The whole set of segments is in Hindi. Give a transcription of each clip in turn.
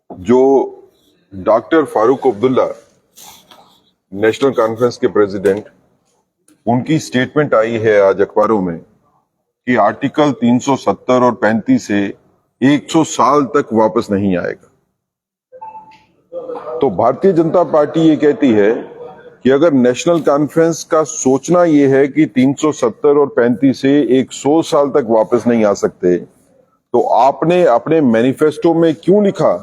जो doctor Farooq Abdullah national conference के प्रेसिडेंट, उनकी स्टेटमेंट आई है आज अखबारों में कि आर्टिकल 370 और 35 से 100 साल तक वापस नहीं आएगा। तो भारतीय जनता पार्टी ये कहती है कि अगर नेशनल कॉन्फ्रेंस का सोचना ये है कि 370 और 35 से 100 साल तक वापस नहीं आ सकते, तो आपने अपने मैनिफेस्टो में क्यों लिखा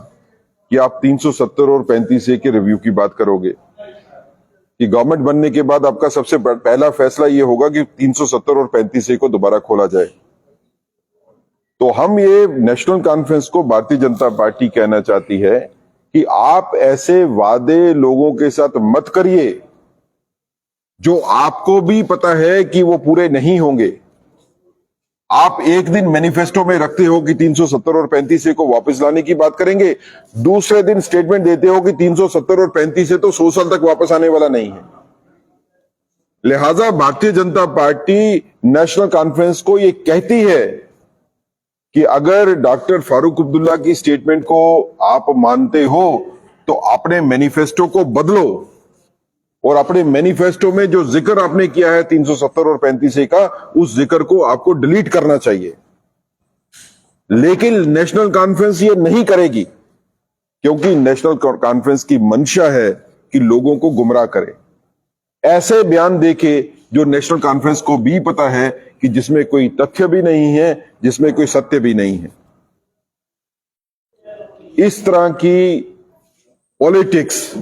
कि आप 370 और 35 के रिव्यू की बात करोगे? कि गवर्नमेंट बनने के बाद आपका सबसे पहला फैसला ये होगा कि 370 और 35 को दोबारा खोला जाए। तो हम ये नेशनल कॉन्फ्रेंस को भारतीय जनता पार्टी कहना चाहती है कि आप ऐसे वादे लोगों के साथ मत करिए जो आपको भी पता है कि वो पूरे नहीं होंगे। आप एक दिन मैनिफेस्टो में रखते हो कि 370 और 35 को वापस लाने की बात करेंगे, दूसरे दिन स्टेटमेंट देते हो कि 370 और 35 तो 100 साल तक वापस आने वाला नहीं है। लिहाजा Bharatiya Janata party national conference को यह कहती है कि अगर डॉक्टर फारूक अब्दुल्ला की स्टेटमेंट को आप मानते हो तो अपने मैनिफेस्टो को बदलो और अपने मैनिफेस्टो में जो जिक्र आपने किया है 370 और 35 का, उस जिक्र को आपको डिलीट करना चाहिए। लेकिन नेशनल कॉन्फ्रेंस ये नहीं करेगी, क्योंकि नेशनल कॉन्फ्रेंस की मंशा है कि लोगों को गुमराह करे। ऐसे बयान देके जो नेशनल कॉन्फ्रेंस को भी पता है कि जिसमें कोई तथ्य भी नहीं है, जिसमें कोई सत्य भी नहीं है। इस तरह की पॉलिटिक्स,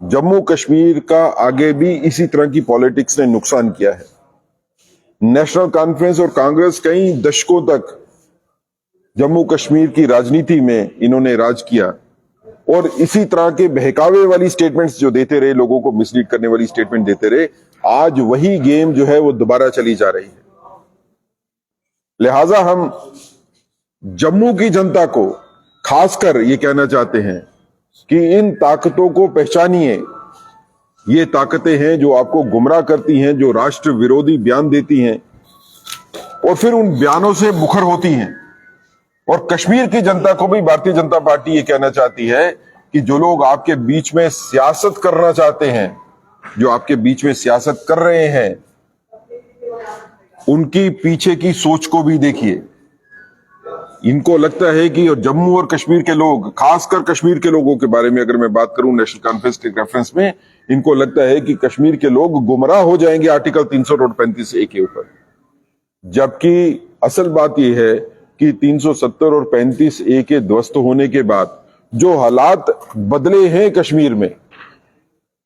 जम्मू कश्मीर का आगे भी इसी तरह की पॉलिटिक्स ने नुकसान किया है। नेशनल कॉन्फ्रेंस और कांग्रेस कई दशकों तक जम्मू कश्मीर की राजनीति में इन्होंने राज किया और इसी तरह के बहकावे वाली स्टेटमेंट्स जो देते रहे, लोगों को मिसलीड करने वाली स्टेटमेंट देते रहे। आज वही गेम जो है वो दोबारा चली जा रही है। लिहाजा हम जम्मू की जनता को खासकर ये कहना चाहते हैं कि इन ताकतों को पहचानिए। ये ताकतें हैं जो आपको गुमराह करती हैं, जो राष्ट्र विरोधी बयान देती हैं और फिर उन बयानों से मुखर होती हैं। और कश्मीर की जनता को भी भारतीय जनता पार्टी ये कहना चाहती है कि जो लोग आपके बीच में सियासत करना चाहते हैं, जो आपके बीच में सियासत कर रहे हैं, उनकी पीछे की सोच को भी देखिए। इनको लगता है कि जम्मू और कश्मीर के लोग, खासकर कश्मीर के लोगों के बारे में अगर मैं बात करूं नेशनल कॉन्फ्रेंस के रेफरेंस में, इनको लगता है कि कश्मीर के लोग गुमराह हो जाएंगे आर्टिकल 300 और 35 के ऊपर। जबकि असल बात यह है कि 370 और 35 के ध्वस्त होने के बाद जो हालात बदले हैं कश्मीर में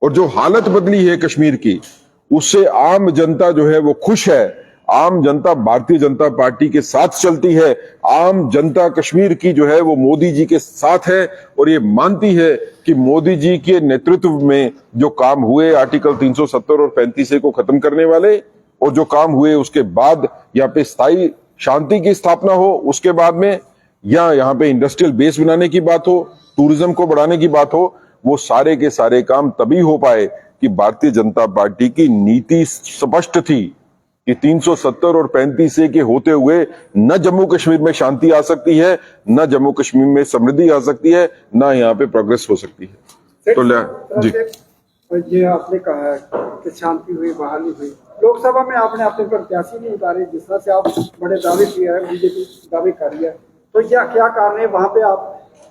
और जो हालत बदली है कश्मीर की, उससे आम जनता जो है वो खुश है। आम जनता भारतीय जनता पार्टी के साथ चलती है। आम जनता कश्मीर की जो है वो मोदी जी के साथ है और ये मानती है कि मोदी जी के नेतृत्व में जो काम हुए आर्टिकल 370 और 35 को खत्म करने वाले, और जो काम हुए उसके बाद यहाँ पे स्थायी शांति की स्थापना हो, उसके बाद में या यहाँ पे इंडस्ट्रियल बेस बनाने की बात हो, टूरिज्म को बढ़ाने की बात हो, वो सारे के सारे काम तभी हो पाए कि भारतीय जनता पार्टी की नीति स्पष्ट थी कि 370 और 35 के होते हुए न जम्मू कश्मीर में शांति आ सकती है, न जम्मू कश्मीर में समृद्धि आ सकती है, न यहाँ पे प्रोग्रेस हो सकती है। तो जी, ये आपने कहा कि शांति हुई, बहाली हुई। लोकसभा में आपने अपने प्रत्याशी नहीं उतारे, जिस तरह से आप बड़े दावे किए हैं, बीजेपी दावे कर रही है, तो क्या क्या कारण है वहां पे आप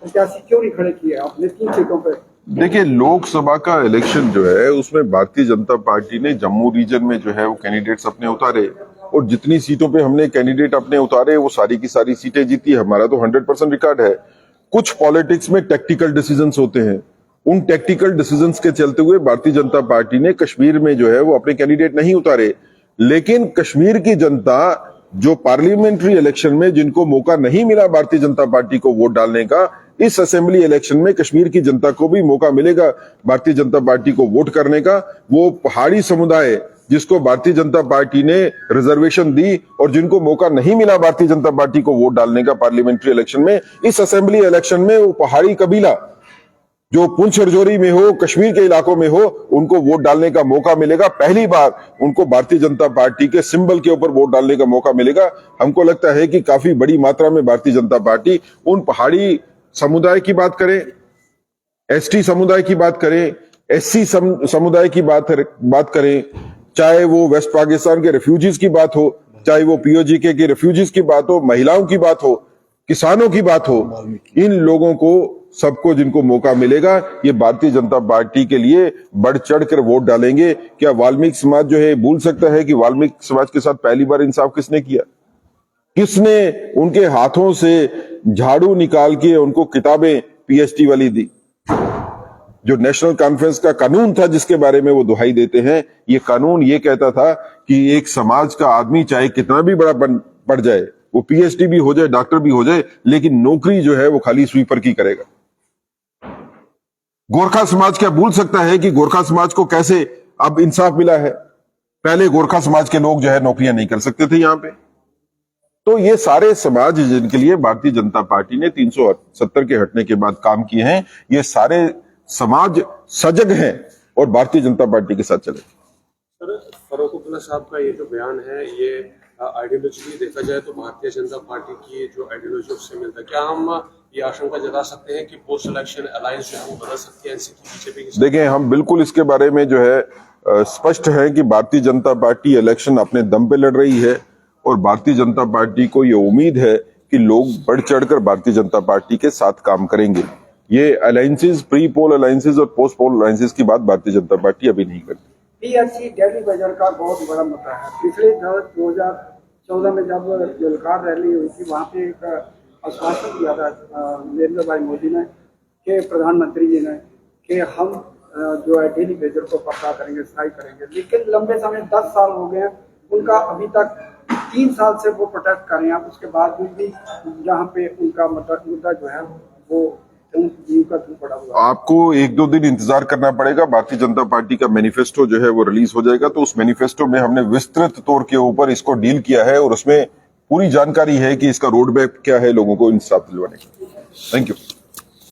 प्रत्याशी क्यों नहीं खड़े किए आपने 3 सीटों पे? देखिए, लोकसभा का इलेक्शन जो है उसमें भारतीय जनता पार्टी ने जम्मू रीजन में जो है वो कैंडिडेट्स अपने उतारे और जितनी सीटों पे हमने कैंडिडेट अपने उतारे वो सारी की सारी सीटें जीती। हमारा तो 100% रिकॉर्ड है। कुछ पॉलिटिक्स में टैक्टिकल डिसीजंस होते हैं, उन टैक्टिकल डिसीजंस के चलते हुए भारतीय जनता पार्टी ने कश्मीर में जो है वो अपने कैंडिडेट नहीं उतारे। लेकिन कश्मीर की जनता जो पार्लियामेंट्री इलेक्शन में जिनको मौका नहीं मिला भारतीय जनता पार्टी को वोट डालने का, इस असेंबली इलेक्शन में कश्मीर की जनता को भी मौका मिलेगा भारतीय जनता पार्टी को वोट करने का। वो पहाड़ी समुदाय जिसको भारतीय जनता पार्टी ने रिजर्वेशन दी और जिनको मौका नहीं मिला भारतीय जनता पार्टी को वोट डालने का पार्लियामेंट्री इलेक्शन में, इस असेंबली इलेक्शन में वो पहाड़ी कबीला जो पुंछ रजौरी में हो, कश्मीर के इलाकों में हो, उनको वोट डालने का मौका मिलेगा। पहली बार उनको भारतीय जनता पार्टी के सिंबल के ऊपर वोट डालने का मौका मिलेगा। हमको लगता है कि काफी बड़ी मात्रा में भारतीय जनता पार्टी उन पहाड़ी समुदाय की बात करें, एसटी समुदाय की बात करें, एससी समुदाय की बात करें, चाहे वो वेस्ट पाकिस्तान के रेफ्यूजीज की बात हो, चाहे वो पीओजीके के रेफ्यूजीज की बात हो, महिलाओं की बात हो, किसानों की बात हो, इन लोगों को सबको जिनको मौका मिलेगा ये भारतीय जनता पार्टी के लिए बढ़ चढ़ कर वोट डालेंगे। क्या वाल्मीकि समाज जो है भूल सकता है कि वाल्मीकि समाज के साथ पहली बार इंसाफ किसने किया? किसने उनके हाथों से झाड़ू निकाल के उनको किताबें पीएचडी वाली दी? जो नेशनल कॉन्फ्रेंस का कानून था जिसके बारे में वो दुहाई देते हैं, ये कानून ये कहता था कि एक समाज का आदमी चाहे कितना भी बड़ा पड़ जाए, वो पीएचडी भी हो जाए, डॉक्टर भी हो जाए, लेकिन नौकरी जो है वो खाली स्वीपर की करेगा। गोरखा समाज क्या भूल सकता है कि गोरखा समाज को कैसे अब इंसाफ मिला है? पहले गोरखा समाज के लोग जो है नौकरियां नहीं कर सकते थे यहां पे। तो ये सारे समाज जिनके लिए भारतीय जनता पार्टी ने 370 के हटने के बाद काम किए हैं, ये सारे समाज सजग हैं और भारतीय जनता पार्टी के साथ चले। सर, फारूक अब्दुल्ला साहब का ये जो बयान है, ये आइडियोलॉजी देखा जाए तो भारतीय जनता पार्टी की जो आइडियोलॉजी उससे मिलता है। क्या हम ये आशंका जता सकते हैं कि पोस्ट इलेक्शन अलायंस जो है वो बदल सकती है एनसीपी बीजेपी की? देखिए, हम बिल्कुल इसके बारे में जो है स्पष्ट है कि भारतीय जनता पार्टी इलेक्शन अपने दम पे लड़ रही है और भारतीय जनता पार्टी को ये उम्मीद है कि लोग बढ़ चढ़कर भारतीय जनता पार्टी के साथ काम करेंगे। ये अलायंसेस, प्री पोल अलायंसेस और पोस्ट पोल अलायंसेस की बात भारतीय जनता पार्टी अभी नहीं करती। पीएचसी दिल्ली बजट का बहुत बड़ा मुद्दा है। पिछले 2014 में जब जलकार रैली हुई थी, वहाँ पे एक आश्वासन दिया था नरेंद्र भाई मोदी ने, कि प्रधानमंत्री जी ने, कि हम जो है डेली वेजर को पक्का करेंगे, स्थायी करेंगे। लेकिन लंबे समय 10 साल हो गए, उनका अभी तक 3 साल से वो प्रोटेस्ट कर रहे हैं। उसके बाद भी जहाँ पे उनका मुद्दा जो है वो जीव का धूप पड़ा हुआ। आपको 1-2 दिन इंतजार करना पड़ेगा। भारतीय जनता पार्टी का मैनिफेस्टो जो है वो रिलीज हो जाएगा, तो उस मैनिफेस्टो में हमने विस्तृत तौर के ऊपर इसको डील किया है और उसमें पूरी जानकारी है कि इसका रोड मैप क्या है लोगों को इंसाफ दिलवाने का। Thank you.